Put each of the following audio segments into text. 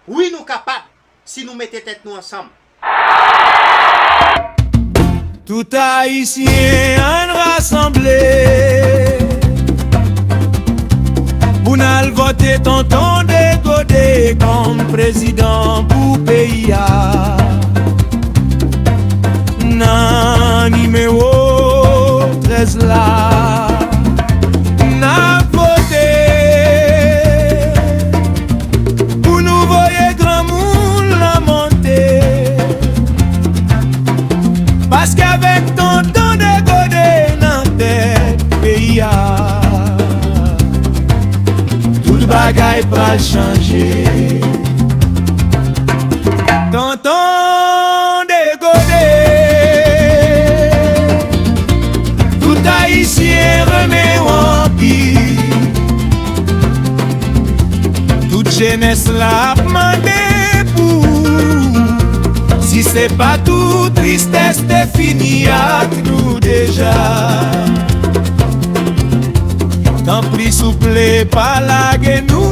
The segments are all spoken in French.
Oui, nous capables si nous mettons tête nous ensemble. Tout haïtien en rassemblé pour nous voter tonton de Godé comme président pour pays. Nan numéro 13 là n'a voté pour nous voyer grand monde la montée. Parce qu'avec tonton de Godé dans tête pays, tout bagaille pas changer. Tonton de Godé, tout haïtien remet en pile. Toute jeunesse l'a demandé pour. Si c'est pas tout, tristesse t'est fini avec nous déjà. Tant pis souple, pas laguez-nous.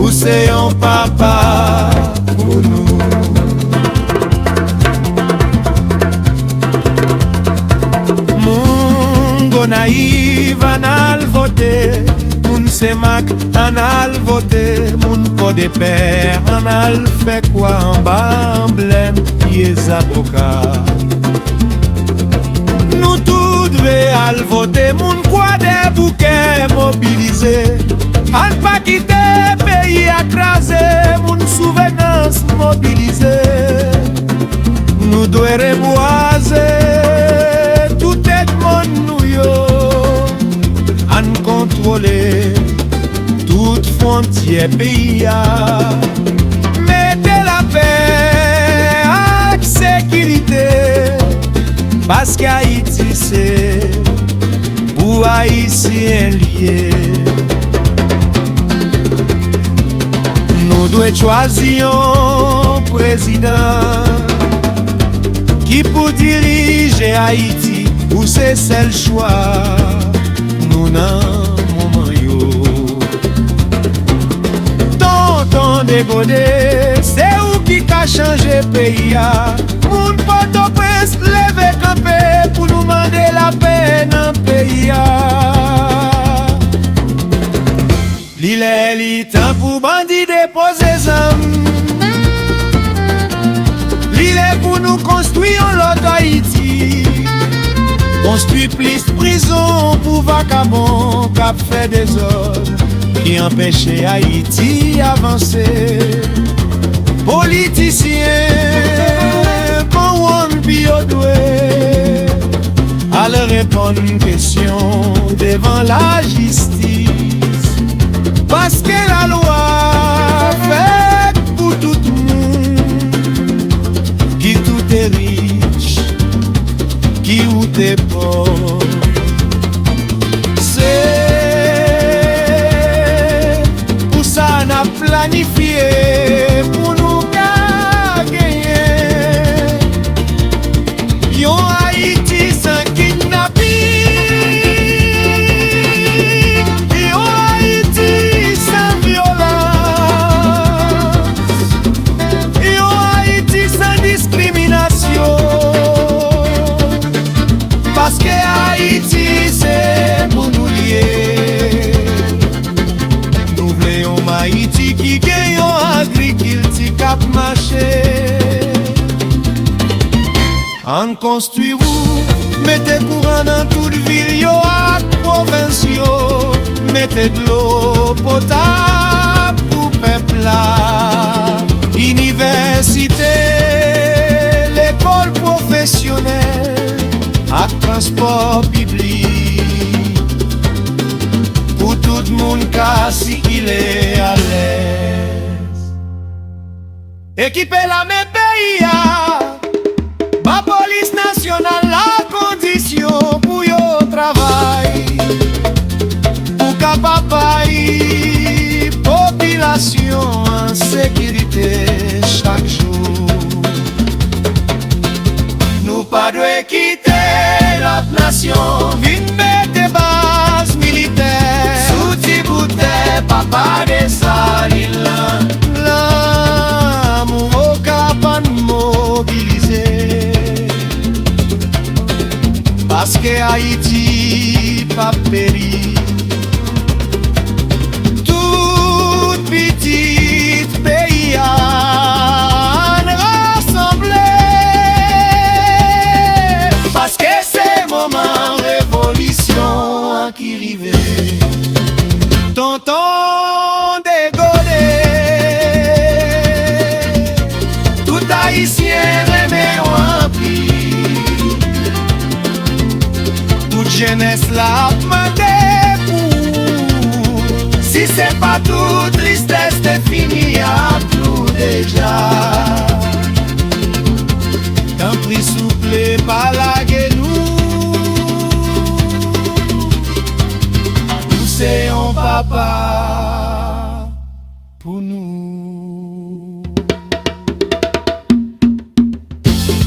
Ou c'est un papa pour nous. Mon go naïf anal voter. Moun se mak anal voter. Moun ko de père anal fait quoi en bas emblème pieds avocats. Nous tous devons al voter. Moun quoi des bouquets mobilisés. An pas quitter pays écrasé. Moun souvenance mobilisée. Nous devons reboiser tout est monde nous yo. An contrôler toute frontière pays. Mettez la paix avec sécurité. Parce qu'Haïti c'est pour Haïtien lié. Nous devons choisir un président qui pour diriger Haïti ou c'est seul choix. Nous n'en moment yo. Tonton de Godé, c'est où qui a changé pays. Moun Port-au-Prince levé campé pour nous demander la paix dans le pays. L'île est temps pour bandits déposer zam. L'île est pour nous construire l'autre Haïti. Construire plus prison pour vagabonds qui fait des ordres qui empêchent Haïti avancer. Politiciens, bon on biodoué, à leur répondre une question devant la justice. Parce que la loi fait pour tout le monde, qui tout est riche, qui ou est pauvre. C'est pour ça qu'on a planifié pour nous gagner. Yon Haïti sans kidnapping. Yon Haïti sans violence. Yon Haïti sans discrimination. Parce que Haïti c'est pour nous lier. Nous voulons Haïti qui gagne en agriculture cap marché. En construit ou mettez courant dans toute ville yo ak province yo. Mettez de l'eau potable pour peuple là. Université, l'école professionnelle ak transport public. Pour tout le monde qui qu'il est à l'aise. Équiper la même pays. Ma police nationale la condition pour yo travail. Pour capable population en sécurité chaque jour. Nous pas de quitter notre nation. Vite mettre base militaire. Sous ti bouteille papa de salin l'amour au cap mobilisé parce que Haïti pas péri tout petit pays à rassembler parce que c'est moment révolution qui rive tonton dégodé tout haïtien remet en pile toute jeunesse la demandé pour si c'est pas tout tristesse c'est fini à tout déjà qu'un prix souple pas la nous c'est un papa pour nous.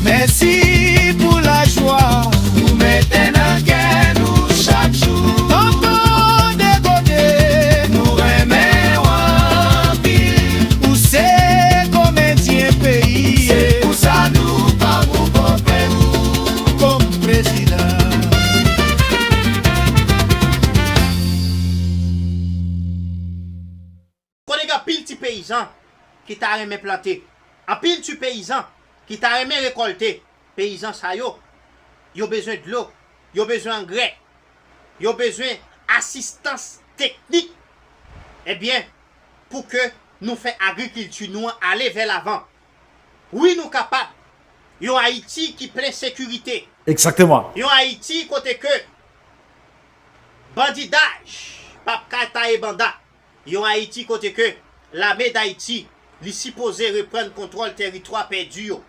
Merci pour la joie, vous mettez dans guerre nous chaque jour. Tonton dégodé, nous remet en pile. Où c'est comédien pays, c'est pour ça nous pas vous porter comme président. Pile ti paysan qui t'a aimé planter. En pile tu paysan qui t'a aimé récolter. Paysan ça yo besoin de l'eau, yo besoin d'engrais, yo besoin assistance technique. Eh bien, pour que nous fassions agriculture nous aller vers l'avant. Oui, nous capables. Yo Haïti qui plein sécurité. Exactement. Yo Haïti côté que bandidage, pap kata et banda. Yo Haïti côté que l'armée d'Haïti, li supposé reprendre contrôle territoire perdu yo.